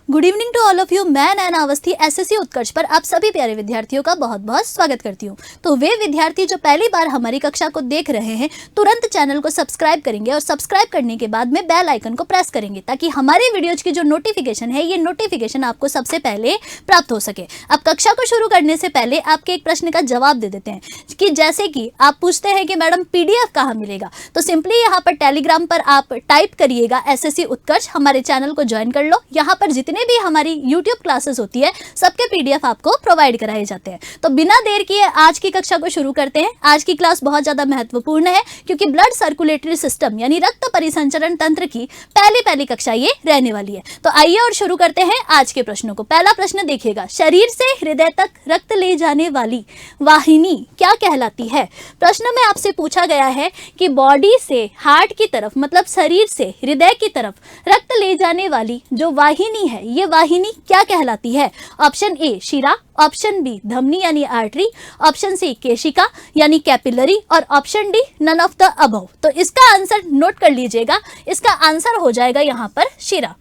Good evening to all of you. मैं Naina Awasthi SSC उत्कर्ष पर आप सभी प्यारे विद्यार्थियों का बहुत बहुत स्वागत करती हूँ। तो वे विद्यार्थी जो पहली बार हमारी कक्षा को देख रहे हैं तुरंत चैनल को सब्सक्राइब करेंगे और सब्सक्राइब करने के बाद में बेल आइकन को प्रेस करेंगे ताकि हमारे वीडियोज की जो नोटिफिकेशन है ये नोटिफिकेशन आपको सबसे पहले प्राप्त हो सके। अब कक्षा को शुरू करने से पहले आपके एक प्रश्न का जवाब दे देते हैं कि जैसे कि आप पूछते हैं कि मैडम PDF कहाँ मिलेगा, तो सिंपली यहाँ पर टेलीग्राम पर आप टाइप करिएगा एसएससी उत्कर्ष, हमारे चैनल को ज्वाइन कर लो। यहाँ पर जितने भी हमारी YouTube क्लासेस होती है सबके PDF आपको प्रोवाइड कराए जाते हैं। तो बिना देर किए आज की कक्षा को शुरू करते हैं। आज की क्लास बहुत ज्यादा महत्वपूर्ण है क्योंकि ब्लड सर्कुलेटरी सिस्टम यानी रक्त परिसंचरण तंत्र की पहली कक्षा ये रहने वाली है। तो आइए और शुरू करते हैं आज के प्रश्नों को। पहला प्रश्न देखिएगा, शरीर से हृदय तक रक्त ले जाने वाली वाहिनी क्या कहलाती है। प्रश्न में आपसे पूछा गया है कि बॉडी से हार्ट की तरफ मतलब शरीर से हृदय की तरफ रक्त ले जाने वाली जो वाहिनी है ये वाहिनी क्या कहलाती है। ऑप्शन ए शिरा, ऑप्शन बी धमनी यानी आर्टरी, ऑप्शन सी केशिका यानी कैपिलरी और option D none of the above. तो इसका आंसर नोट कर लीजिएगा, इसका आंसर हो जाएगा यहाँ पर शिरा।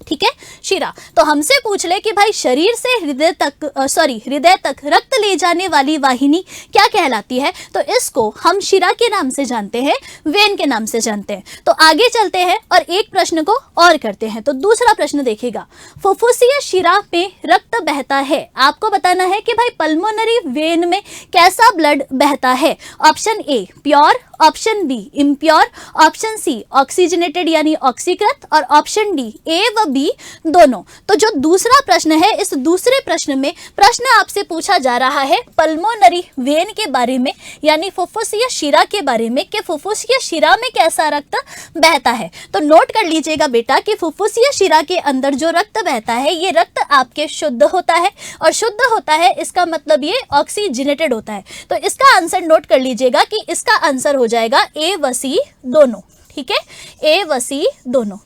ठीक है, शिरा। तो हमसे पूछ ले कि भाई शरीर से हृदय तक रक्त ले जाने वाली वाहिनी क्या कहलाती है, तो इसको हम शिरा के नाम से जानते हैं, वेन के नाम से जानते हैं। तो आगे चलते हैं और एक प्रश्न को और करते हैं। तो दूसरा प्रश्न देखिएगा, फुफ्फुसीय शिरा में रक्त बहता है, आपको बताना है कि भाई पल्मोनरी वेन में कैसा ब्लड बहता है। Option A pure, option B impure, option C oxygenated यानी ऑक्सीकृत और ऑप्शन डी ए व बी दोनों। तो जो दूसरा प्रश्न है, इस दूसरे प्रश्न में प्रश्न आपसे पूछा जा रहा है पल्मोनरी वेन के बारे में यानी फुफ्फुसीय शिरा के बारे में कि फुफ्फुसीय शिरा में कैसा रक्त बहता है। तो नोट कर लीजिएगा बेटा कि फुफ्फुसीय शिरा के अंदर जो रक्त बहता है ये रक्त आपके शुद्ध होता है और शुद्ध होता है इसका मतलब ये ऑक्सीजनेटेड होता है। तो इसका आंसर नोट कर लीजिएगा कि इसका आंसर हो जाएगा ए व सी दोनों। ठीक है, ए व सी दोनों,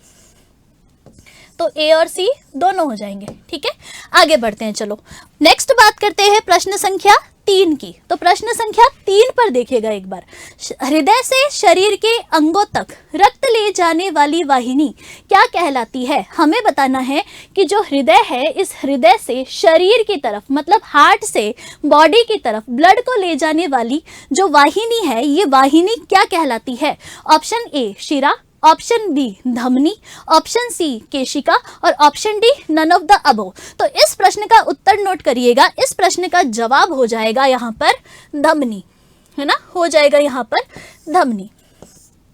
तो ए और सी दोनों हो जाएंगे। ठीक है, आगे बढ़ते हैं। चलो नेक्स्ट बात करते हैं प्रश्न संख्या 3 की। तो प्रश्न संख्या 3 पर देखिएगा एक बार, हृदय से शरीर के अंगों तक रक्त ले जाने वाली वाहिनी क्या कहलाती है। हमें बताना है कि जो हृदय है इस हृदय से शरीर की तरफ मतलब हार्ट से बॉडी की तरफ ब्लड को ले जाने वाली जो वाहिनी है ये वाहिनी क्या कहलाती है। ऑप्शन ए शिरा, ऑप्शन बी धमनी, ऑप्शन सी केशिका और option D none of the above. तो इस प्रश्न का उत्तर नोट करिएगा, इस प्रश्न का जवाब हो जाएगा यहाँ पर धमनी, है ना, हो जाएगा यहाँ पर धमनी।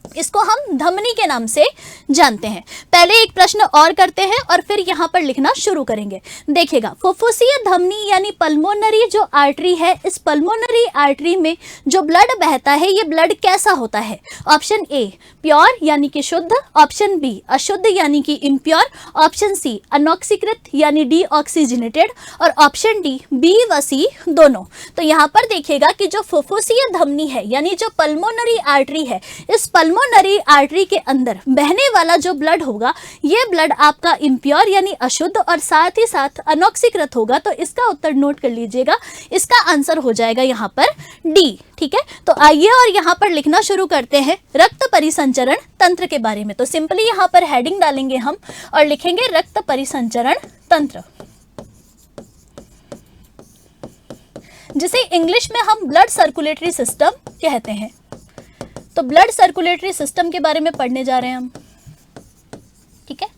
इसको हम धमनी के नाम से जानते हैं। पहले एक प्रश्न और करते हैं और फिर यहाँ पर लिखना शुरू करेंगे। देखिएगा, फुफ्फुसीय धमनी यानी पल्मोनरी जो आर्टरी है, इस पल्मोनरी आर्टरी में जो ब्लड बहता है ये ब्लड कैसा होता है। ऑप्शन ए प्योर यानी कि शुद्ध, ऑप्शन बी अशुद्ध यानी कि इम्प्योर, ऑप्शन सी अनऑक्सीकृत यानी डी ऑक्सीजनेटेड और ऑप्शन डी बी व सी दोनों। तो यहाँ पर देखिएगा कि जो फुफ्फुसीय धमनी है यानी जो पल्मोनरी आर्टरी है, इस पल्मोनरी आर्टरी के अंदर बहने वाला जो ब्लड होगा ये ब्लड आपका इम्प्योर यानी अशुद्ध और साथ ही साथ अनऑक्सीकृत होगा। तो इसका उत्तर नोट कर लीजिएगा, इसका आंसर हो जाएगा यहाँ पर डी। ठीक है, तो आइए और यहाँ पर लिखना शुरू करते हैं रक्त परिसंचरण तंत्र के बारे में। तो सिंपली यहाँ पर हेडिंग डालेंगे हम और लिखेंगे रक्त परिसंचरण तंत्र, जिसे इंग्लिश में हम ब्लड सर्कुलेटरी सिस्टम कहते हैं। तो ब्लड सर्कुलेटरी सिस्टम के बारे में पढ़ने जा रहे हैं हम। ठीक है,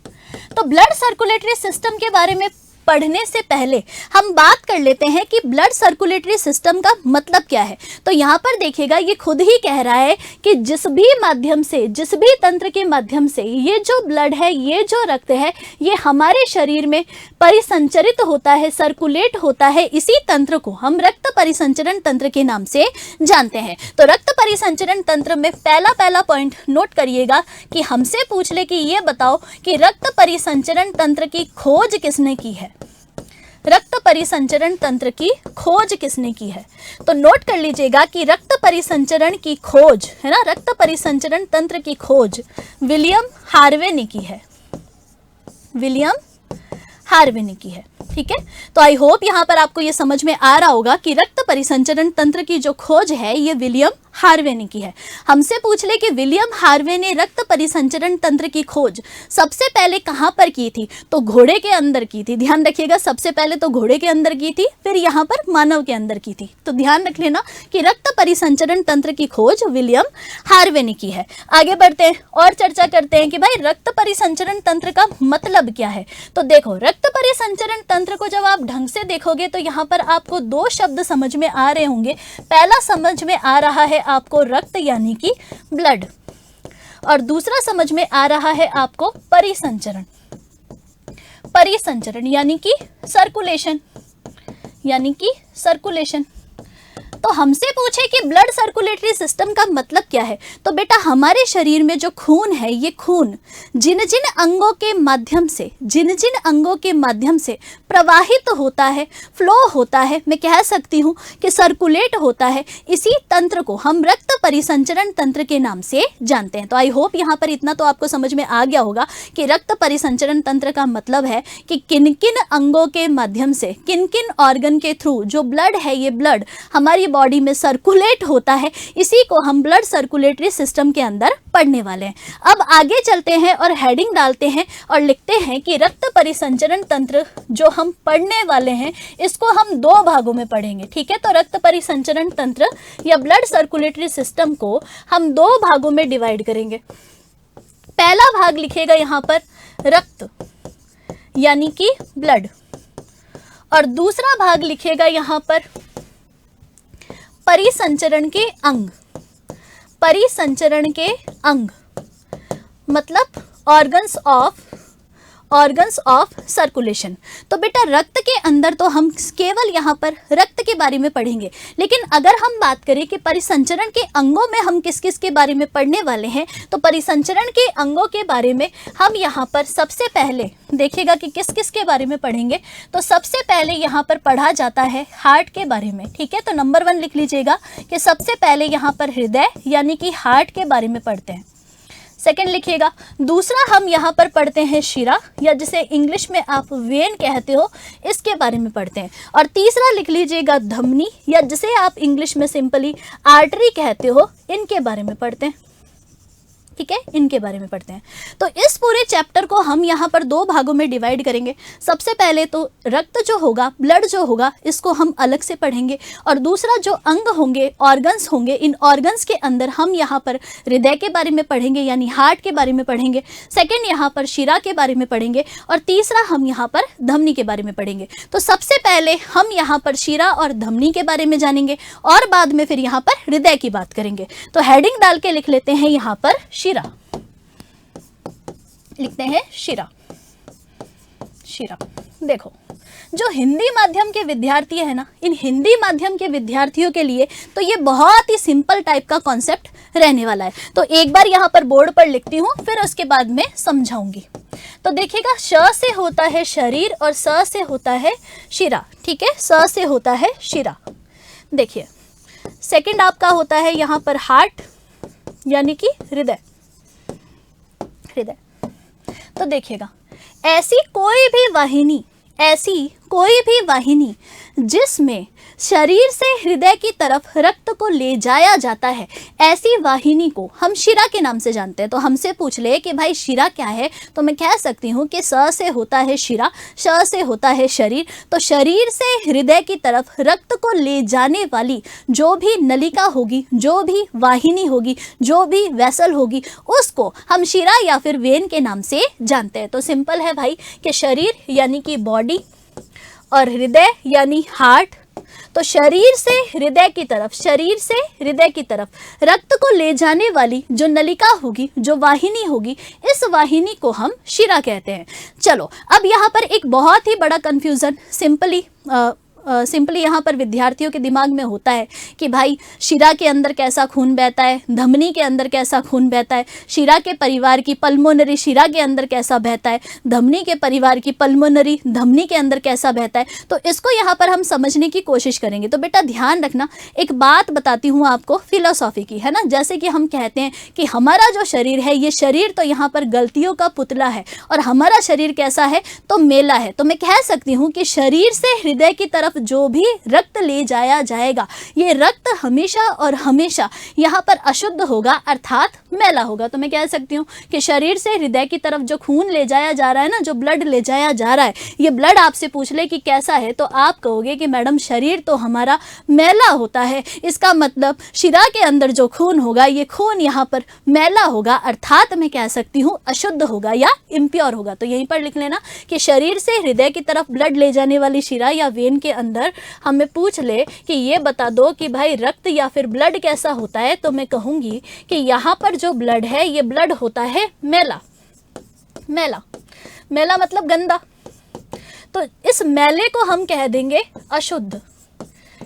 तो ब्लड सर्कुलेटरी सिस्टम के बारे में पढ़ने से पहले हम बात कर लेते हैं कि ब्लड सर्कुलेटरी सिस्टम का मतलब क्या है। तो यहाँ पर देखिएगा ये खुद ही कह रहा है कि जिस भी माध्यम से, जिस भी तंत्र के माध्यम से ये जो ब्लड है, ये जो रक्त है, ये हमारे शरीर में परिसंचरित होता है, सर्कुलेट होता है, इसी तंत्र को हम रक्त परिसंचरण तंत्र के नाम से जानते हैं। तो रक्त परिसंचरण तंत्र में पहला पॉइंट नोट करिएगा कि हमसे पूछ ले कि ये बताओ कि रक्त परिसंचरण तंत्र की खोज किसने की है। रक्त परिसंचरण तंत्र की खोज किसने की है, तो नोट कर लीजिएगा कि रक्त परिसंचरण की खोज, है ना, रक्त परिसंचरण तंत्र की खोज विलियम हार्वे ने की है, विलियम हार्वे ने की है। ठीक है, तो आई होप यहाँ पर आपको ये समझ में आ रहा होगा कि रक्त परिसंचरण तंत्र की जो खोज है ये विलियम हार्वे ने की है। हमसे पूछ ले कि विलियम हार्वे ने रक्त परिसंचरण तंत्र की खोज सबसे पहले कहाँ पर की थी, तो घोड़े के अंदर की थी। ध्यान रखिएगा, सबसे पहले तो घोड़े के अंदर की थी, फिर यहाँ पर मानव के अंदर की थी। तो ध्यान रख लेना कि रक्त परिसंचरण तंत्र की खोज विलियम हार्वे ने की है। आगे बढ़ते हैं और चर्चा करते हैं कि भाई रक्त परिसंचरण तंत्र का मतलब क्या है। तो देखो, रक्त परिसंचरण तंत्र को जब आप ढंग से देखोगे तो यहाँ पर आपको दो शब्द समझ में आ रहे होंगे। पहला समझ में आ रहा है आपको रक्त यानी कि ब्लड, और दूसरा समझ में आ रहा है आपको परिसंचरण। परिसंचरण यानी कि सर्कुलेशन, यानी कि सर्कुलेशन। तो हमसे पूछे कि ब्लड सर्कुलेटरी सिस्टम का मतलब क्या है, तो बेटा हमारे शरीर में जो खून है, ये खून जिन जिन अंगों के माध्यम से प्रवाहित होता है, फ्लो होता है, मैं कह सकती हूँ कि सर्कुलेट होता है, इसी तंत्र को हम रक्त परिसंचरण तंत्र के नाम से जानते हैं। तो आई होप यहाँ पर इतना तो आपको समझ में आ गया होगा कि रक्त परिसंचरण तंत्र का मतलब है कि किन किन अंगों के माध्यम से, किन किन ऑर्गन के थ्रू जो ब्लड है, ये ब्लड हमारी बॉडी में सर्कुलेट होता है, इसी को हम ब्लड सर्कुलेटरी सिस्टम के अंदर पढ़ने वाले हैं। अब आगे चलते हैं और हेडिंग डालते हैं और लिखते हैं कि रक्त परिसंचरण तंत्र जो हम पढ़ने वाले हैं, इसको हम दो भागों में पढ़ेंगे। ठीक है, तो रक्त परिसंचरण तंत्र या ब्लड सर्कुलेटरी सिस्टम को हम दो भागों में डिवाइड करेंगे। पहला भाग लिखेगा यहाँ पर रक्त यानी कि ब्लड, और दूसरा भाग लिखेगा यहाँ पर परिसंचरण के अंग। परिसंचरण के अंग मतलब ऑर्गन्स ऑफ सर्कुलेशन। तो बेटा रक्त के अंदर तो हम केवल यहाँ पर रक्त के बारे में पढ़ेंगे, लेकिन अगर हम बात करें कि परिसंचरण के अंगों में हम किस किस के बारे में पढ़ने वाले हैं, तो परिसंचरण के अंगों के बारे में हम यहाँ पर सबसे पहले देखिएगा कि किस किस के बारे में पढ़ेंगे। तो सबसे पहले यहाँ पर पढ़ा जाता है हार्ट के बारे में। ठीक है, तो नंबर 1 लिख लीजिएगा कि सबसे पहले यहाँ पर हृदय यानी कि हार्ट के बारे में पढ़ते हैं। सेकंड लिखिएगा, दूसरा हम यहाँ पर पढ़ते हैं शिरा, या जिसे इंग्लिश में आप वेन कहते हो, इसके बारे में पढ़ते हैं। और तीसरा लिख लीजिएगा धमनी, या जिसे आप इंग्लिश में सिंपली आर्टरी कहते हो, इनके बारे में पढ़ते हैं। ठीक है, इनके बारे में पढ़ते हैं। तो इस पूरे चैप्टर को हम यहाँ पर दो भागों में डिवाइड करेंगे। सबसे पहले तो रक्त जो होगा, ब्लड जो होगा, इसको हम अलग से पढ़ेंगे, और दूसरा जो अंग होंगे, ऑर्गन्स होंगे, इन ऑर्गन्स के अंदर हम यहाँ पर हृदय के बारे में पढ़ेंगे यानी हार्ट के बारे में पढ़ेंगे। सेकेंड यहाँ पर शिरा के बारे में पढ़ेंगे, और तीसरा हम यहाँ पर धमनी के बारे में पढ़ेंगे। तो सबसे पहले हम यहाँ पर शिरा और धमनी के बारे में जानेंगे, और बाद में फिर यहाँ पर हृदय की बात करेंगे। तो हेडिंग डाल के लिख लेते हैं यहाँ पर शिरा, लिखते हैं शिरा। शिरा देखो, जो हिंदी माध्यम के विद्यार्थी है ना, इन हिंदी माध्यम के विद्यार्थियों के लिए तो ये बहुत ही सिंपल टाइप का कॉन्सेप्ट रहने वाला है। तो एक बार यहाँ पर बोर्ड पर लिखती हूँ, फिर उसके बाद में समझाऊंगी। तो देखिएगा, श से होता है शरीर और स से होता है शिरा। ठीक है, स से होता है शिरा। देखिए, सेकंड आपका होता है यहाँ पर हार्ट यानी कि हृदय। हृदय, तो देखिएगा, ऐसी कोई भी वाहिनी जिसमें शरीर से हृदय की तरफ रक्त को ले जाया जाता है, ऐसी वाहिनी को हम शिरा के नाम से जानते हैं। तो हमसे पूछ ले कि भाई शिरा क्या है, तो मैं कह सकती हूँ कि स से होता है शिरा, श से होता है शरीर। तो शरीर से हृदय की तरफ रक्त को ले जाने वाली जो भी नलिका होगी, जो भी वाहिनी होगी, जो भी वेसल होगी, उसको हम शिरा या फिर वेन के नाम से जानते हैं। तो सिंपल है भाई कि शरीर यानी कि बॉडी और हृदय यानी हार्ट। तो शरीर से हृदय की तरफ रक्त को ले जाने वाली जो नलिका होगी, जो वाहिनी होगी, इस वाहिनी को हम शिरा कहते हैं। चलो, अब यहाँ पर एक बहुत ही बड़ा कंफ्यूजन सिंपली यहाँ पर विद्यार्थियों के दिमाग में होता है कि भाई शिरा के अंदर कैसा खून बहता है, धमनी के अंदर कैसा खून बहता है, शिरा के परिवार की पल्मोनरी शिरा के अंदर कैसा बहता है, धमनी के परिवार की पल्मोनरी धमनी के अंदर कैसा बहता है। तो इसको यहाँ पर हम समझने की कोशिश करेंगे। तो बेटा ध्यान रखना, एक बात बताती हूँ आपको फिलोसॉफी की, है ना। जैसे कि हम कहते हैं कि हमारा जो शरीर है, ये शरीर तो यहाँ पर गलतियों का पुतला है, और हमारा शरीर कैसा है, तो मेला है। तो मैं कह सकती हूँ कि शरीर से हृदय की तरफ जो भी रक्त ले जाया जाएगा, ये रक्त हमेशा और हमेशा यहाँ पर अशुद्ध होगा, अर्थात मैला होगा। तो मैं कह सकती हूँ कि शरीर से हृदय की तरफ जो खून ले जाया जा रहा है ना, जो ब्लड ले जाया जा रहा है, ये ब्लड आपसे पूछ ले कि कैसा है, तो आप कहोगे कि मैडम शरीर तो हमारा मैला होता है। इसका मतलब शिरा के अंदर जो खून होगा, ये खून यहाँ पर मैला होगा, अर्थात मैं कह सकती हूँ अशुद्ध होगा या इम्प्योर होगा। तो यहीं पर लिख लेना कि शरीर से हृदय की तरफ ब्लड ले जाने वाली शिरा या वेन के अंदर हमें पूछ ले कि ये बता दो कि भाई रक्त या फिर ब्लड कैसा होता है, तो मैं कहूँगी कि यहाँ पर जो ब्लड है, ये ब्लड होता है मैला। मैला, मैला मतलब गंदा। तो इस मैले को हम कह देंगे अशुद्ध,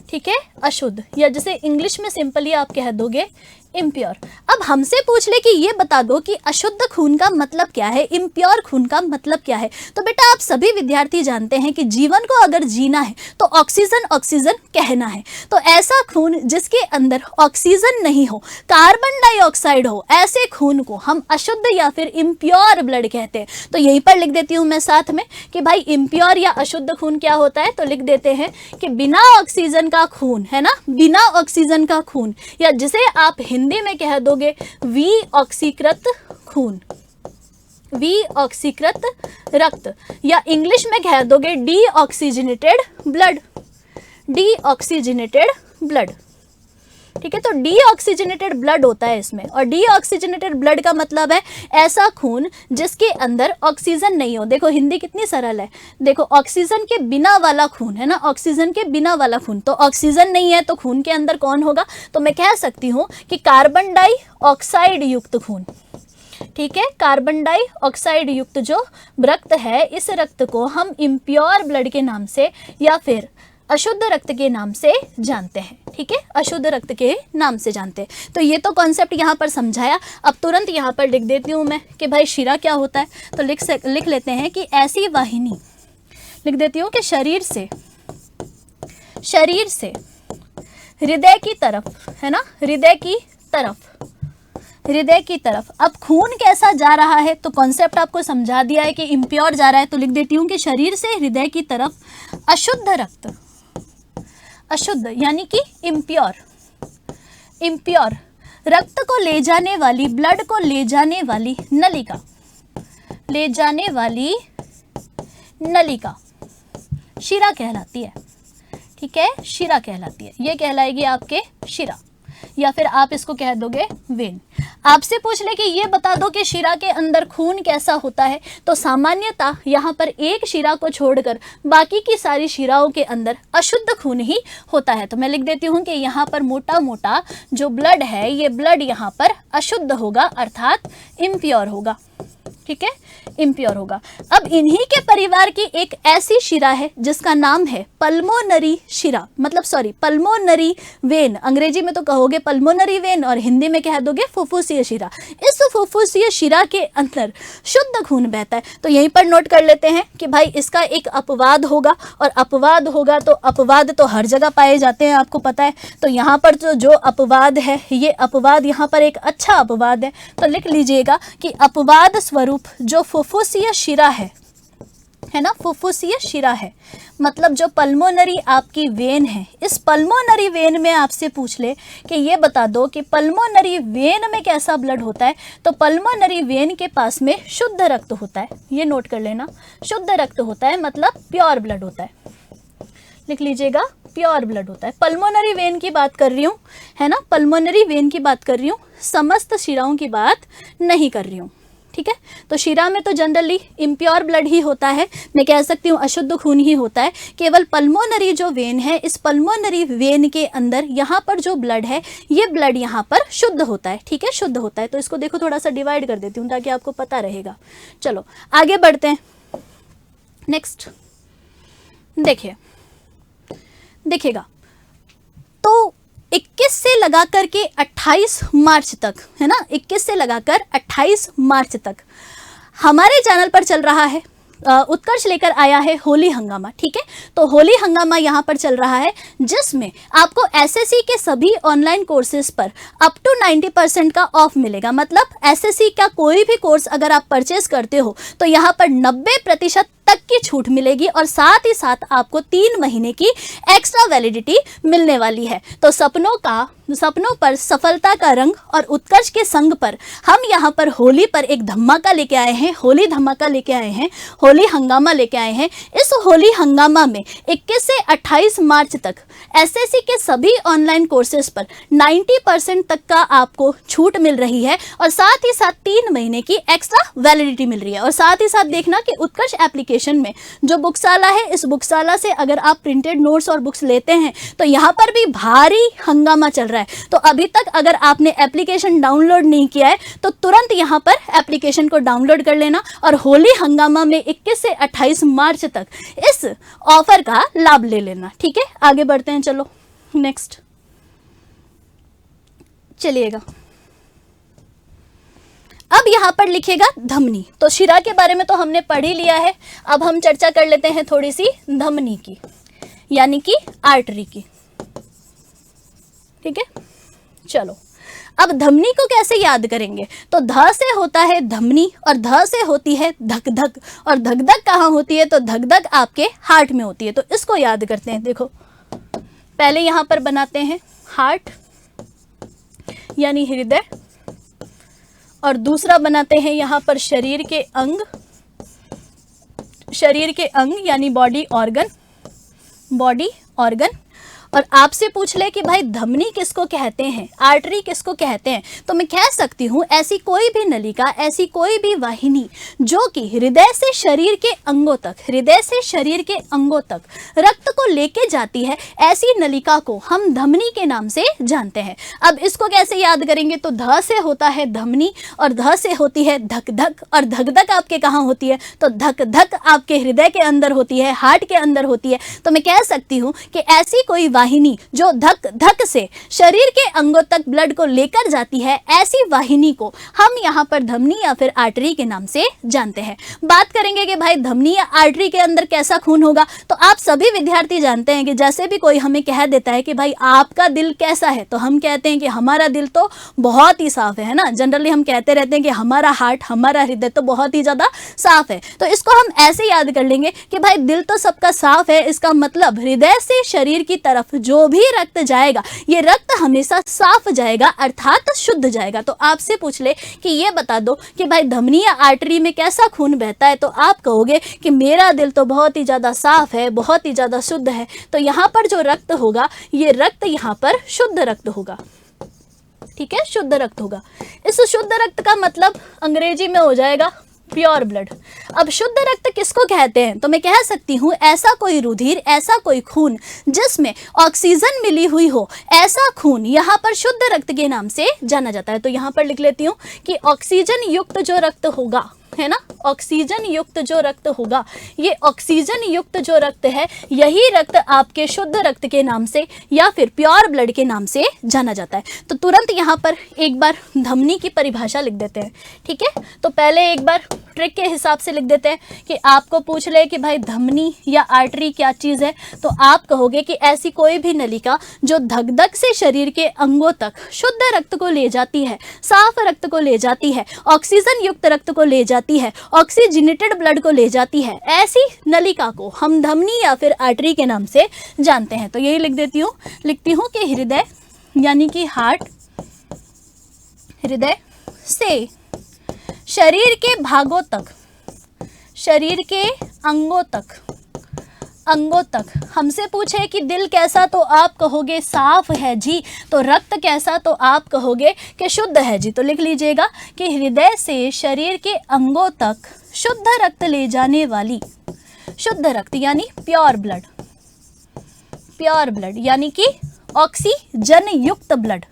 ठीक है, अशुद्ध, या जैसे इंग्लिश में सिंपली आप कह दोगे इम्प्योर। अब हमसे पूछ ले कि ये बता दो कि अशुद्ध खून का मतलब क्या है, इम्प्योर खून का मतलब क्या है। तो बेटा आप सभी विद्यार्थी जानते हैं कि जीवन को अगर जीना है तो ऑक्सीजन ऑक्सीजन कहना है। तो ऐसा खून जिसके अंदर ऑक्सीजन नहीं हो, कार्बन डाइऑक्साइड हो, ऐसे खून को हम अशुद्ध या फिर इम्प्योर ब्लड कहते हैं। तो यहीं पर लिख देती हूँ मैं साथ में कि भाई इम्प्योर या अशुद्ध खून क्या होता है। तो लिख देते हैं कि बिना ऑक्सीजन का खून, है ना, बिना ऑक्सीजन का खून, या जिसे आप हिंदी में कह दोगे विऑक्सीकृत खून, विऑक्सीकृत रक्त, या इंग्लिश में कह दोगे डीऑक्सीजनेटेड ब्लड, डीऑक्सीजनेटेड ब्लड, ठीक है। तो डीऑक्सीजनेटेड ब्लड होता है इसमें, और डीऑक्सीजनेटेड ब्लड का मतलब है ऐसा खून जिसके अंदर ऑक्सीजन नहीं हो। देखो हिंदी कितनी सरल है, देखो ऑक्सीजन के बिना वाला खून, है ना, ऑक्सीजन के बिना वाला खून। तो ऑक्सीजन नहीं है तो खून के अंदर कौन होगा, तो मैं कह सकती हूँ कि कार्बन डाइऑक्साइड युक्त खून, ठीक है। कार्बन डाइऑक्साइड युक्त जो रक्त है, इस रक्त को हम इम्प्योर ब्लड के नाम से या फिर अशुद्ध रक्त के नाम से जानते हैं, ठीक है, अशुद्ध रक्त के नाम से जानते हैं। तो ये तो कॉन्सेप्ट यहाँ पर समझाया। अब तुरंत यहाँ पर लिख देती हूँ मैं कि भाई शिरा क्या होता है। तो लिख लेते हैं कि ऐसी वाहिनी, लिख देती हूँ कि शरीर से हृदय की तरफ, है ना, हृदय की तरफ अब खून कैसा जा रहा है। तो कॉन्सेप्ट आपको समझा दिया है कि इम्प्योर जा रहा है। तो लिख देती हूँ कि शरीर से हृदय की तरफ अशुद्ध रक्त, अशुद्ध यानी कि इम्प्योर, इम्प्योर रक्त को ले जाने वाली, ब्लड को ले जाने वाली नलिका, ले जाने वाली नलिका शिरा कहलाती है, ठीक है, शिरा कहलाती है। ये कहलाएगी आपके शिरा, या फिर आप इसको कह दोगे वेन। आपसे पूछ ले कि ये बता दो कि शिरा के अंदर खून कैसा होता है। तो सामान्यतः यहाँ पर एक शिरा को छोड़कर बाकी की सारी शिराओं के अंदर अशुद्ध खून ही होता है। तो मैं लिख देती हूँ कि यहाँ पर मोटा मोटा जो ब्लड है, ये ब्लड यहाँ पर अशुद्ध होगा, अर्थात इम्प्योर होगा, ठीक है, इम्प्योर होगा। अब इन्हीं के परिवार की एक ऐसी शिरा है जिसका नाम है पल्मोनरी शिरा, मतलब सॉरी पल्मोनरी वेन। अंग्रेजी में तो कहोगे पल्मोनरी वेन और हिंदी में कह दोगे फुफ्फुसीय शिरा। इस फुफ्फुसीय शिरा के अंदर शुद्ध खून बहता है। तो यहीं पर नोट कर लेते हैं कि भाई इसका एक अपवाद होगा, और अपवाद होगा तो अपवाद तो हर जगह पाए जाते हैं, आपको पता है। तो यहाँ पर जो अपवाद है, ये अपवाद यहाँ पर एक अच्छा अपवाद है। तो लिख लीजिएगा कि अपवाद स्वरूप जो फुफ्फुसीय शिरा है ना, फुफ्फुसीय शिरा है, मतलब जो पल्मोनरी आपकी वेन है, इस पल्मोनरी वेन में आपसे पूछ ले कि ये बता दो कि पल्मोनरी वेन में कैसा ब्लड होता है। तो पल्मोनरी वेन के पास में शुद्ध रक्त होता है, ये नोट कर लेना, शुद्ध रक्त होता है, मतलब प्योर ब्लड होता है। लिख लीजिएगा प्योर ब्लड होता है। पल्मोनरी वेन की बात कर रही हूँ, है ना, पल्मोनरी वेन की बात कर रही हूँ, समस्त शिराओं की बात नहीं कर रही हूँ, ठीक है। तो शिरा में तो जनरली इम्प्योर ब्लड ही होता है, मैं कह सकती हूँ अशुद्ध खून ही होता है। केवल पल्मोनरी जो वेन है, इस पल्मोनरी वेन के अंदर यहाँ पर जो ब्लड है, ये ब्लड यहाँ पर शुद्ध होता है, ठीक है, शुद्ध होता है। तो इसको देखो थोड़ा सा डिवाइड कर देती हूँ ताकि आपको पता रहेगा। चलो आगे बढ़ते हैं। नेक्स्ट देखिएगा, तो 21 से लगाकर के 28 मार्च तक, है ना, 21 से लगाकर 28 मार्च तक हमारे चैनल पर चल रहा है उत्कर्ष लेकर आया है होली हंगामा। ठीक है, तो होली हंगामा यहाँ पर चल रहा है, जिसमें आपको एसएससी के सभी ऑनलाइन कोर्सेज पर अप टू 90% का ऑफ मिलेगा। मतलब एसएससी का कोई भी कोर्स अगर आप परचेज करते हो तो यहाँ पर 90% तक की छूट मिलेगी और साथ ही साथ आपको 3 महीने की एक्स्ट्रा वैलिडिटी मिलने वाली है। तो सपनों पर सफलता का रंग और उत्कर्ष के संग पर हम यहाँ पर होली पर एक धमाका लेके आए हैं, होली धमाका लेके आए हैं, होली हंगामा लेके आए हैं। इस होली हंगामा में 21 से 28 मार्च तक एसएससी के सभी ऑनलाइन कोर्सेज पर 90% तक का आपको छूट मिल रही है और साथ ही साथ 3 महीने की एक्स्ट्रा वैलिडिटी मिल रही है। और साथ ही साथ देखना कि उत्कर्ष एप्लीकेशन में जो बुकशाला है, इस बुकशाला से अगर आप प्रिंटेड नोट्स और बुक्स लेते हैं तो यहाँ पर भी भारी हंगामा चल रहा है। तो अभी तक अगर आपने एप्लीकेशन डाउनलोड नहीं किया है तो तुरंत यहाँ पर एप्लीकेशन को डाउनलोड कर लेना और होली हंगामा में 21 से 28 मार्च तक इस ऑफर का लाभ ले लेना। ठीक है, आगे बढ़ते हैं, चलो नेक्स्ट चलिएगा। अब यहाँ पर लिखेगा धमनी। तो शिरा के बारे में तो हमने पढ़ ही लिया है, अब हम चर्चा कर लेते हैं थोड़ी सी धमनी की, यानी कि आर्टरी की। ठीक है, चलो अब धमनी को कैसे याद करेंगे? तो ध से होता है धमनी और ध से होती है धक धक, और धक धक कहाँ होती है? तो धक धक आपके हार्ट में होती है। तो इसको याद करते हैं। देखो पहले यहाँ पर बनाते हैं हार्ट यानी हृदय, और दूसरा बनाते हैं यहाँ पर शरीर के अंग यानी बॉडी ऑर्गन। और आपसे पूछ ले कि भाई धमनी किसको कहते हैं, आर्टरी किसको कहते हैं, तो मैं कह सकती हूँ ऐसी कोई भी नलिका, ऐसी कोई भी वाहिनी जो कि हृदय से शरीर के अंगों तक रक्त को लेके जाती है, ऐसी नलिका को हम धमनी के नाम से जानते हैं। अब इसको कैसे याद करेंगे? तो ध से होता है धमनी और ध से होती है धक धक, और धक धक आपके कहाँ होती है? तो धक धक आपके हृदय के अंदर होती है, हार्ट के अंदर होती है। तो मैं कह सकती हूँ कि ऐसी कोई वाहिनी जो धक धक से शरीर के अंगों तक ब्लड को लेकर जाती है, ऐसी वाहिनी को हम यहाँ पर धमनी या फिर आर्टरी के नाम से जानते हैं। बात करेंगे कि भाई धमनी या आर्टरी के अंदर कैसा खून होगा, तो आप सभी विद्यार्थी जानते हैं कि जैसे भी कोई हमें कह देता है कि भाई आपका दिल कैसा है, तो हम कहते हैं कि हमारा दिल तो बहुत ही साफ है ना। जनरली हम कहते रहते हैं कि हमारा हार्ट, हमारा हृदय तो बहुत ही ज्यादा साफ है। तो इसको हम ऐसे याद कर लेंगे कि भाई दिल तो सबका साफ है, इसका मतलब हृदय से शरीर की तरफ जो भी रक्त जाएगा, ये रक्त हमेशा साफ जाएगा, अर्थात शुद्ध जाएगा। तो आपसे पूछ ले कि ये बता दो कि भाई धमनी या आर्टरी में कैसा खून बहता है, तो आप कहोगे कि मेरा दिल तो बहुत ही ज्यादा साफ है, बहुत ही ज्यादा शुद्ध है। तो यहाँ पर जो रक्त होगा, ये रक्त यहाँ पर शुद्ध रक्त होगा। ठीक है, शुद्ध रक्त होगा। इस शुद्ध रक्त का मतलब अंग्रेजी में हो जाएगा प्योर ब्लड। अब शुद्ध रक्त किसको कहते हैं? तो मैं कह सकती हूँ ऐसा कोई रुधिर, ऐसा कोई खून जिसमें ऑक्सीजन मिली हुई हो, ऐसा खून यहाँ पर शुद्ध रक्त के नाम से जाना जाता है। तो यहाँ पर लिख लेती हूँ कि ऑक्सीजन युक्त जो रक्त होगा, है ना, ऑक्सीजन युक्त जो रक्त होगा, ये ऑक्सीजन युक्त जो रक्त है, यही रक्त आपके शुद्ध रक्त के नाम से या फिर प्योर ब्लड के नाम से जाना जाता है। तो तुरंत यहाँ पर एक बार धमनी की परिभाषा लिख देते हैं। ठीक है, तो पहले एक बार ट्रिक के हिसाब से लिख देते हैं कि आपको पूछ ले कि भाई धमनी या आर्टरी क्या चीज़ है, तो आप कहोगे कि ऐसी कोई भी नलिका जो धक धक से शरीर के अंगों तक शुद्ध रक्त को ले जाती है, साफ रक्त को ले जाती है, ऑक्सीजन युक्त रक्त को ले जाती है, ऑक्सीजनेटेड ब्लड को ले जाती है, ऐसी नलिका को हम धमनी या फिर आर्टरी के नाम से जानते हैं। तो यही लिखती हूँ कि हृदय यानी कि हार्ट, हृदय से शरीर के भागों तक, शरीर के अंगों तक हमसे पूछे कि दिल कैसा, तो आप कहोगे साफ है जी। तो रक्त कैसा, तो आप कहोगे कि शुद्ध है जी। तो लिख लीजिएगा कि हृदय से शरीर के अंगों तक शुद्ध रक्त ले जाने वाली, शुद्ध रक्त यानी प्योर ब्लड, प्योर ब्लड यानी कि ऑक्सीजन युक्त ब्लड,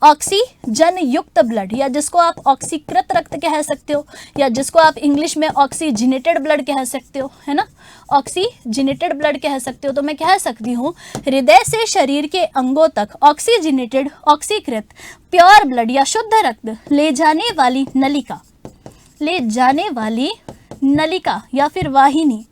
ऑक्सीजन युक्त ब्लड, या जिसको आप ऑक्सीकृत रक्त कह सकते हो, या जिसको आप इंग्लिश में ऑक्सीजनेटेड ब्लड कह सकते हो, है ना, ऑक्सीजनेटेड ब्लड कह सकते हो। तो मैं कह सकती हूँ हृदय से शरीर के अंगों तक ऑक्सीजनेटेड, ऑक्सीकृत प्योर ब्लड या शुद्ध रक्त ले जाने वाली नलिका, ले जाने वाली नलिका या फिर वाहिनी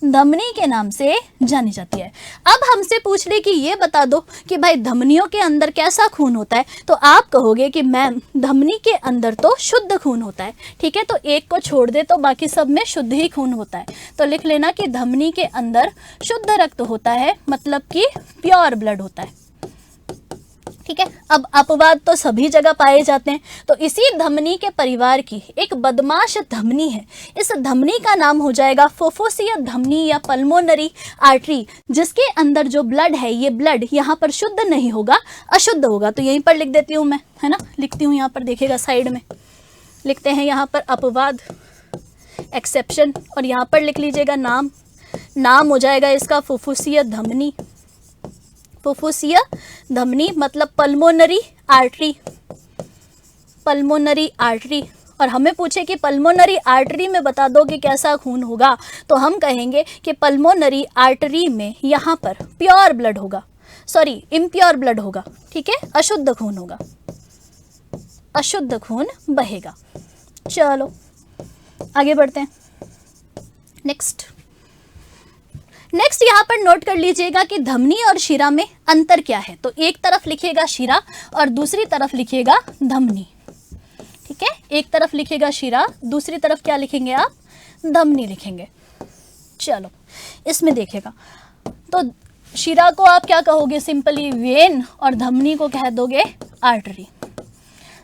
धमनी के नाम से जानी जाती है। अब हमसे पूछ ले कि ये बता दो कि भाई धमनियों के अंदर कैसा खून होता है, तो आप कहोगे कि मैम धमनी के अंदर तो शुद्ध खून होता है। ठीक है, तो एक को छोड़ दे तो बाकी सब में शुद्ध ही खून होता है। तो लिख लेना कि धमनी के अंदर शुद्ध रक्त होता है, मतलब कि प्योर ब्लड होता है। ठीक है, अब अपवाद तो सभी जगह पाए जाते हैं। तो इसी धमनी के परिवार की एक बदमाश धमनी है। इस धमनी का नाम हो जाएगा फुफ्फुसीय धमनी या पल्मोनरी आर्टरी, जिसके अंदर जो ब्लड है, ये ब्लड यहाँ पर शुद्ध नहीं होगा, अशुद्ध होगा। तो यहीं पर लिख देती हूँ मैं, है ना, लिखती हूँ यहाँ पर, देखिएगा साइड में लिखते हैं यहाँ पर अपवाद, एक्सेप्शन, और यहाँ पर लिख लीजिएगा नाम हो जाएगा इसका फुफ्फुसीय धमनी। फुफ्फुसीय धमनी मतलब पल्मोनरी आर्टरी, पल्मोनरी आर्टरी। और हमें पूछे कि पल्मोनरी आर्टरी में बता दो कि कैसा खून होगा, तो हम कहेंगे कि पल्मोनरी आर्टरी में यहाँ पर प्योर ब्लड होगा, सॉरी इम्प्योर ब्लड होगा। ठीक है, अशुद्ध खून होगा, अशुद्ध खून बहेगा। चलो आगे बढ़ते हैं। नेक्स्ट यहाँ पर नोट कर लीजिएगा कि धमनी और शिरा में अंतर क्या है। तो एक तरफ लिखिएगा शिरा और दूसरी तरफ लिखिएगा धमनी। ठीक है, एक तरफ लिखिएगा शिरा, दूसरी तरफ क्या लिखेंगे आप, धमनी लिखेंगे। चलो इसमें देखिएगा, तो शिरा को आप क्या कहोगे, सिंपली वेन, और धमनी को कह दोगे आर्टरी।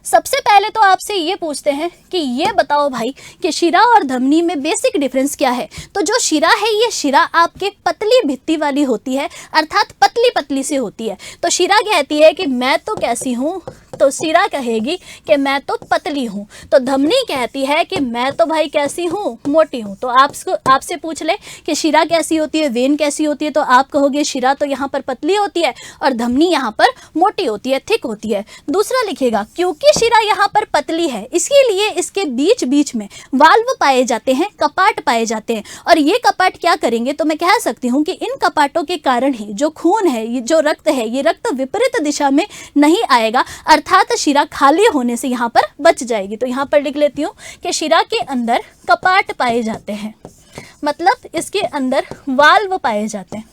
सबसे पहले तो आपसे ये पूछते हैं कि ये बताओ भाई कि शिरा और धमनी में बेसिक डिफरेंस क्या है। तो जो शिरा है, ये शिरा आपके पतली भित्ति वाली होती है, अर्थात पतली पतली सी होती है। तो शिरा कहती है कि मैं तो कैसी हूँ, तो शिरा कहेगी कि मैं तो पतली हूँ। तो धमनी कहती है कि मैं तो भाई कैसी हूँ, मोटी हूँ। तो आपसे पूछ ले कि शिरा कैसी होती है, वेन कैसी होती है, तो आप कहोगे शिरा तो यहाँ पर पतली होती है और धमनी यहाँ पर मोटी होती है, थिक होती है। दूसरा लिखेगा क्योंकि शिरा यहाँ पर पतली है, इसीलिए इसके बीच बीच में वाल्व पाए जाते हैं, कपाट पाए जाते हैं। और ये कपाट क्या करेंगे, तो मैं कह सकती हूँ कि इन कपाटों के कारण ही जो खून है, ये जो रक्त है, ये रक्त विपरीत दिशा में नहीं आएगा, अर्थात शिरा खाली होने से यहाँ पर बच जाएगी। तो यहाँ पर लिख लेती हूँ कि शिरा के अंदर कपाट पाए जाते हैं, मतलब इसके अंदर वाल्व पाए जाते हैं,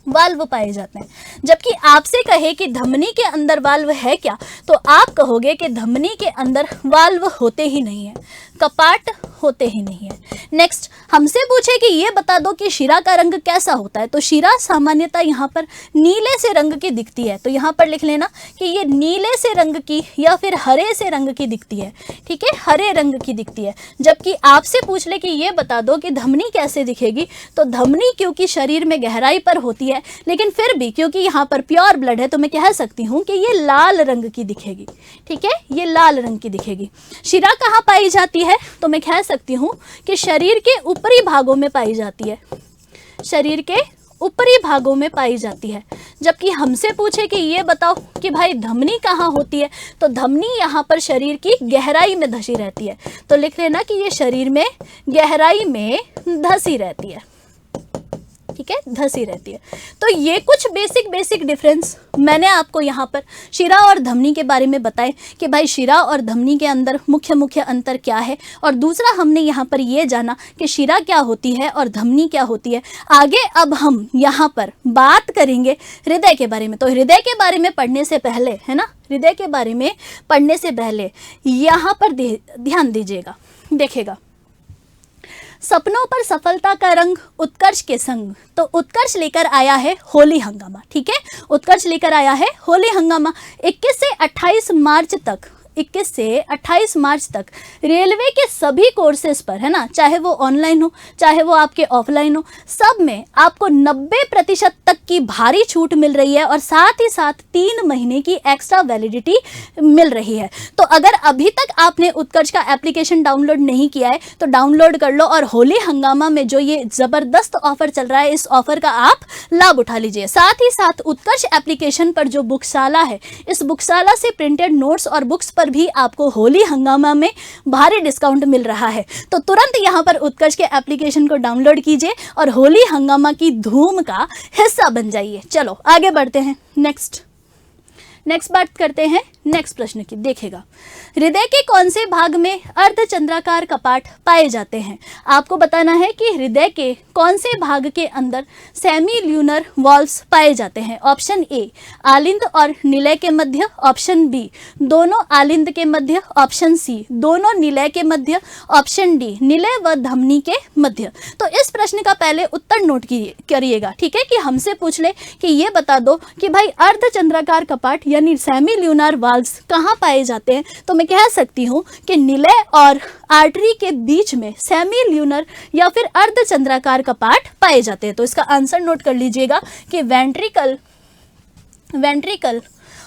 वाल्व पाए जाते हैं। जबकि आपसे कहे कि धमनी के अंदर वाल्व है क्या, तो आप कहोगे कि धमनी के अंदर वाल्व होते ही नहीं है, कपाट होते ही नहीं है। नेक्स्ट हमसे पूछे कि ये बता दो कि शिरा का रंग कैसा होता है। तो शिरा सामान्यतः यहाँ पर नीले से रंग की दिखती है। तो यहाँ पर लिख लेना कि ये नीले से रंग की या फिर हरे से रंग की दिखती है। ठीक है, हरे रंग की दिखती है। जबकि आपसे पूछ ले कि ये बता दो कि धमनी कैसे दिखेगी, तो धमनी क्योंकि शरीर में गहराई पर होती है, लेकिन फिर भी क्योंकि यहाँ पर प्योर ब्लड है, तो मैं कह सकती हूँ कि ये लाल रंग की दिखेगी। ठीक है, ये लाल रंग की दिखेगी। शिरा कहाँ पाई जाती है, तो मैं कह सकती हूँ कि शरीर के ऊपरी भागों में पाई जाती है, शरीर के ऊपरी भागों में पाई जाती है। जबकि हमसे पूछे कि ये बताओ कि भाई धमनी कहाँ होती है, तो धमनी यहाँ पर शरीर की गहराई में धसी रहती है। तो लिख लेना कि ये शरीर में गहराई में धसी रहती है। ठीक है, धसी रहती है। तो ये कुछ बेसिक डिफरेंस मैंने आपको यहाँ पर शिरा और धमनी के बारे में बताए कि भाई शिरा और धमनी के अंदर मुख्य अंतर क्या है। और दूसरा हमने यहाँ पर ये जाना कि शिरा क्या होती है और धमनी क्या होती है। आगे अब हम यहाँ पर बात करेंगे हृदय के बारे में। तो हृदय के बारे में पढ़ने से पहले, है ना, हृदय के बारे में पढ़ने से पहले यहाँ पर ध्यान दीजिएगा, देखिएगा, सपनों पर सफलता का रंग उत्कर्ष के संग। तो उत्कर्ष लेकर आया है होली हंगामा। ठीक है, उत्कर्ष लेकर आया है होली हंगामा। 21 से 28 मार्च तक, 21 से 28 मार्च तक रेलवे के सभी कोर्सेज पर, है ना, चाहे वो ऑनलाइन हो चाहे वो आपके ऑफलाइन हो, सब में आपको 90% तक की भारी छूट मिल रही है और साथ ही साथ 3 महीने की एक्स्ट्रा वैलिडिटी मिल रही है। तो अगर अभी तक आपने उत्कर्ष का एप्लीकेशन डाउनलोड नहीं किया है तो डाउनलोड कर लो और होली हंगामा में जो ये ज़बरदस्त ऑफर चल रहा है, इस ऑफर का आप लाभ उठा लीजिए। साथ ही साथ उत्कर्ष एप्लीकेशन पर जो बुकशाला है, इस बुकशाला से प्रिंटेड नोट्स और बुक्स पर भी आपको होली हंगामा में भारी डिस्काउंट मिल रहा है। तो तुरंत यहाँ पर उत्कर्ष के एप्लीकेशन को डाउनलोड कीजिए और होली हंगामा की धूम का हिस्सा बन जाइए। चलो आगे बढ़ते हैं। नेक्स्ट बात करते हैं नेक्स्ट प्रश्न की देखिएगा, हृदय के कौन से भाग में अर्धचंद्राकार कपाट पाए जाते हैं? आपको बताना है कि हृदय के कौन से भाग के अंदर सेमी ल्यूनर वॉल्व्स पाए जाते हैं। ऑप्शन ए आलिंद और निलय के मध्य, ऑप्शन बी दोनों आलिंद के मध्य, ऑप्शन सी दोनों निलय के मध्य, ऑप्शन डी निलय व धमनी के मध्य। तो इस प्रश्न का पहले उत्तर नोट करिएगा, ठीक है, कि हमसे पूछ ले कि ये बता दो कि भाई अर्धचंद्राकार कपाट यानी सेमी ल्यूनर वाल्व्स कहाँ पाए जाते हैं, तो मैं कह सकती हूँ कि निलय और आर्टरी के बीच में सेमी ल्यूनर या फिर अर्धचंद्राकार कपाट पाए जाते हैं। तो इसका आंसर नोट कर लीजिएगा कि वेंट्रिकल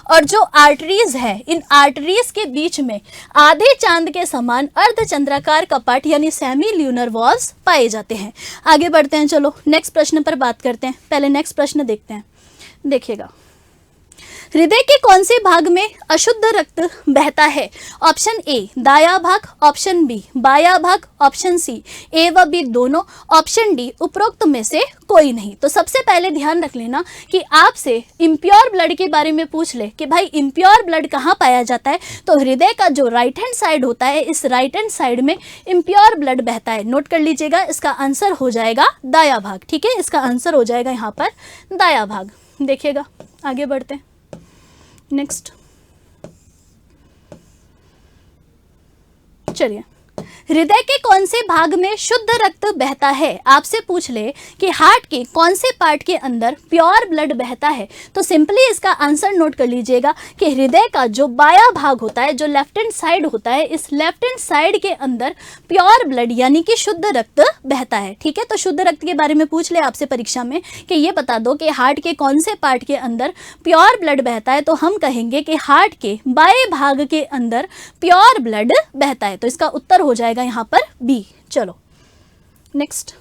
और जो आर्टरीज है, इन आर्टरीज के बीच में आधे चांद के समान अर्धचंद्राकार कपाट यानी सेमी ल्यूनर वॉल्व्स पाए जाते हैं। आगे बढ़ते हैं, चलो नेक्स्ट प्रश्न पर बात करते हैं। पहले नेक्स्ट प्रश्न देखते हैं, देखिएगा, हृदय के कौन से भाग में अशुद्ध रक्त बहता है? ऑप्शन ए दाया भाग, ऑप्शन बी बाया भाग, ऑप्शन सी ए व बी दोनों, ऑप्शन डी उपरोक्त में से कोई नहीं। तो सबसे पहले ध्यान रख लेना कि आपसे इम्प्योर ब्लड के बारे में पूछ ले कि भाई इम्प्योर ब्लड कहाँ पाया जाता है, तो हृदय का जो राइट हैंड साइड होता है, इस राइट हैंड साइड में इम्प्योर ब्लड बहता है। नोट कर लीजिएगा, इसका आंसर हो जाएगा दाया भाग, ठीक है, इसका आंसर हो जाएगा यहाँ पर दाया भाग। देखिएगा, आगे बढ़ते हैं, नेक्स्ट चलिए, हृदय के कौन से भाग में शुद्ध रक्त बहता है? आपसे पूछ ले कि हार्ट के कौन से पार्ट के अंदर प्योर ब्लड बहता है, तो सिंपली इसका आंसर नोट कर लीजिएगा कि हृदय का जो बाया भाग होता है, जो लेफ्ट हैंड साइड होता है, इस लेफ्ट हैंड साइड के अंदर प्योर ब्लड यानी कि शुद्ध रक्त बहता है, ठीक है। तो शुद्ध रक्त के बारे में पूछ ले आपसे परीक्षा में कि ये बता दो कि हार्ट के कौन से पार्ट के अंदर प्योर ब्लड बहता है, तो हम कहेंगे कि हार्ट के बाएं भाग के अंदर प्योर ब्लड बहता है। तो इसका उत्तर हो जाएगा यहाँ पर बी। चलो नेक्स्ट,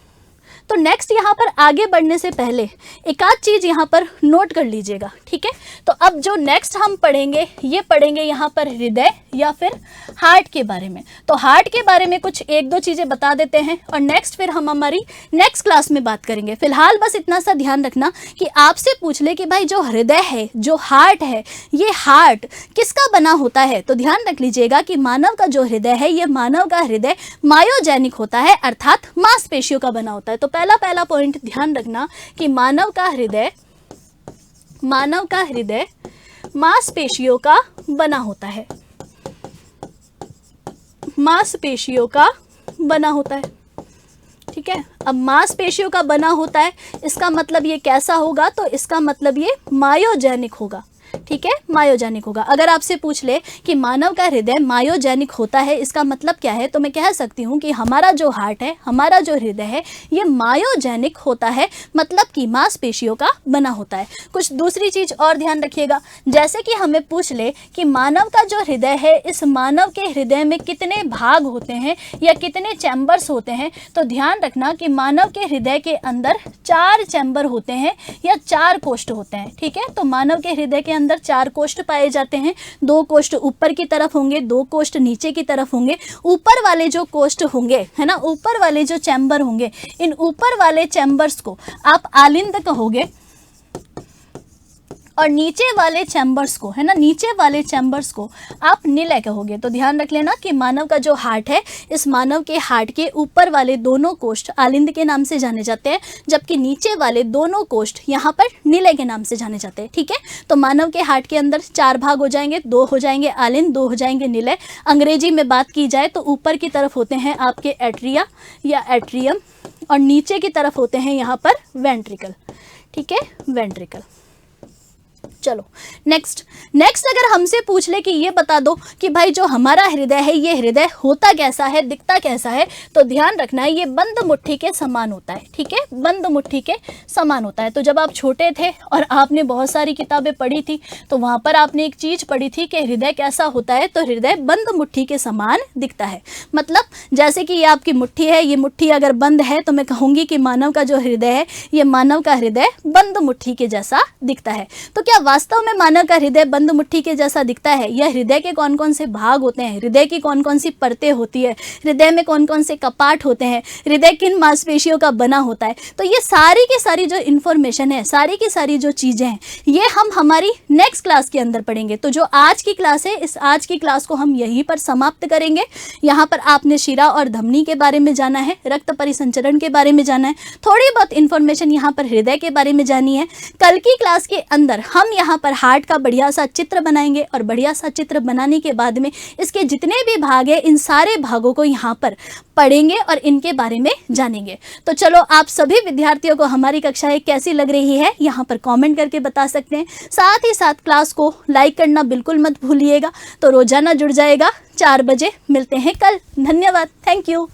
तो नेक्स्ट यहाँ पर आगे बढ़ने से पहले एक आध चीज यहाँ पर नोट कर लीजिएगा, ठीक है। तो अब जो नेक्स्ट हम पढ़ेंगे, ये पढ़ेंगे यहाँ पर हृदय या फिर हार्ट के बारे में। तो हार्ट के बारे में कुछ एक दो चीजें बता देते हैं और नेक्स्ट फिर हम हमारी नेक्स्ट क्लास में बात करेंगे। फिलहाल बस इतना सा ध्यान रखना कि आपसे पूछ ले कि भाई जो हृदय है, जो हार्ट है, ये हार्ट किसका बना होता है, तो ध्यान रख लीजिएगा कि मानव का जो हृदय है, ये मानव का हृदय मायोजेनिक होता है, अर्थात मांसपेशियों का बना होता है। तो पहला पॉइंट ध्यान रखना कि मानव का हृदय मांसपेशियों का बना होता है, मांसपेशियों का बना होता है, ठीक है। अब मांसपेशियों का बना होता है, इसका मतलब ये कैसा होगा, तो इसका मतलब ये मायोजेनिक होगा, ठीक है, मायोजेनिक होगा। अगर आपसे पूछ ले कि मानव का हृदय मायोजेनिक होता है, इसका मतलब क्या है, तो मैं कह सकती हूँ कि हमारा जो हार्ट है, हमारा जो हृदय है, ये मायोजेनिक होता है, मतलब कि मांसपेशियों का बना होता है। कुछ दूसरी चीज और ध्यान रखिएगा, जैसे कि हमें पूछ ले कि मानव का जो हृदय है, इस मानव के हृदय में कितने भाग होते हैं या कितने चैम्बर्स होते हैं, तो ध्यान रखना कि मानव के हृदय के अंदर 4 चैम्बर होते हैं या 4 कोष्ठ होते हैं, ठीक है। तो मानव के हृदय के अंदर 4 कोष्ठ पाए जाते हैं, 2 कोष्ठ ऊपर की तरफ होंगे, 2 कोष्ठ नीचे की तरफ होंगे। ऊपर वाले जो कोष्ठ होंगे, है ना, ऊपर वाले जो चैम्बर होंगे, इन ऊपर वाले चैम्बर्स को आप आलिंद कहोगे और नीचे वाले चैम्बर्स को, है ना, नीचे वाले चैम्बर्स को आप निलय कहोगे। तो ध्यान रख लेना कि मानव का जो हार्ट है, इस मानव के हार्ट के ऊपर वाले दोनों कोष्ठ आलिंद के नाम से जाने जाते हैं, जबकि नीचे वाले दोनों कोष्ठ यहाँ पर निलय के नाम से जाने जाते हैं, ठीक है। तो मानव के हार्ट के अंदर 4 भाग हो जाएंगे, 2 हो जाएंगे आलिंद, 2 हो जाएंगे निलय। अंग्रेजी में बात की जाए तो ऊपर की तरफ होते हैं आपके एट्रिया या एट्रियम और नीचे की तरफ होते हैं यहाँ पर वेंट्रिकल, ठीक है, वेंट्रिकल। चलो नेक्स्ट अगर हमसे पूछ ले कि ये बता दो कि भाई जो हमारा हृदय है, ये हृदय होता कैसा है, दिखता कैसा है, तो ध्यान रखना है ये बंद मुट्ठी के समान होता है, ठीक है, बंद मुट्ठी के समान होता है। तो जब आप छोटे थे और आपने बहुत सारी किताबें पढ़ी थी, तो वहाँ पर आपने एक चीज़ पढ़ी थी कि हृदय कैसा होता है, तो हृदय बंद मुट्ठी के समान दिखता है। मतलब जैसे कि ये आपकी मुट्ठी है, ये मुट्ठी अगर बंद है तो मैं कहूँगी कि मानव का जो हृदय है, ये मानव का हृदय बंद मुट्ठी के जैसा दिखता है। तो क्या वास्तव में मानव का हृदय बंद मुट्ठी के जैसा दिखता है, यह हृदय के कौन कौन से भाग होते हैं, हृदय की कौन कौन सी परतें होती है, हृदय में कौन कौन से कपाट होते हैं, हृदय किन मांसपेशियों का बना होता है, तो ये सारी की सारी जो इन्फॉर्मेशन है, सारी की सारी जो चीज़ें हैं, ये हम हमारी नेक्स्ट क्लास के अंदर पढ़ेंगे। तो जो आज की क्लास है, इस आज की क्लास को हम यहीं पर समाप्त करेंगे। यहाँ पर आपने शिरा और धमनी के बारे में जाना है, रक्त परिसंचरण के बारे में जाना है, थोड़ी बहुत इन्फॉर्मेशन यहाँ पर हृदय के बारे में जानी है। कल की क्लास के अंदर हम यहाँ पर हार्ट का बढ़िया सा चित्र बनाएंगे और बढ़िया सा चित्र बनाने के बाद में इसके जितने भी भाग हैं, इन सारे भागों को यहाँ पर पढ़ेंगे और इनके बारे में जानेंगे। तो चलो, आप सभी विद्यार्थियों को हमारी कक्षाएं कैसी लग रही है यहाँ पर कमेंट करके बता सकते हैं। साथ ही साथ क्लास को लाइक करना बिल्कुल मत भूलिएगा। तो रोजाना जुड़ जाएगा 4 बजे। मिलते हैं कल। धन्यवाद। Thank you.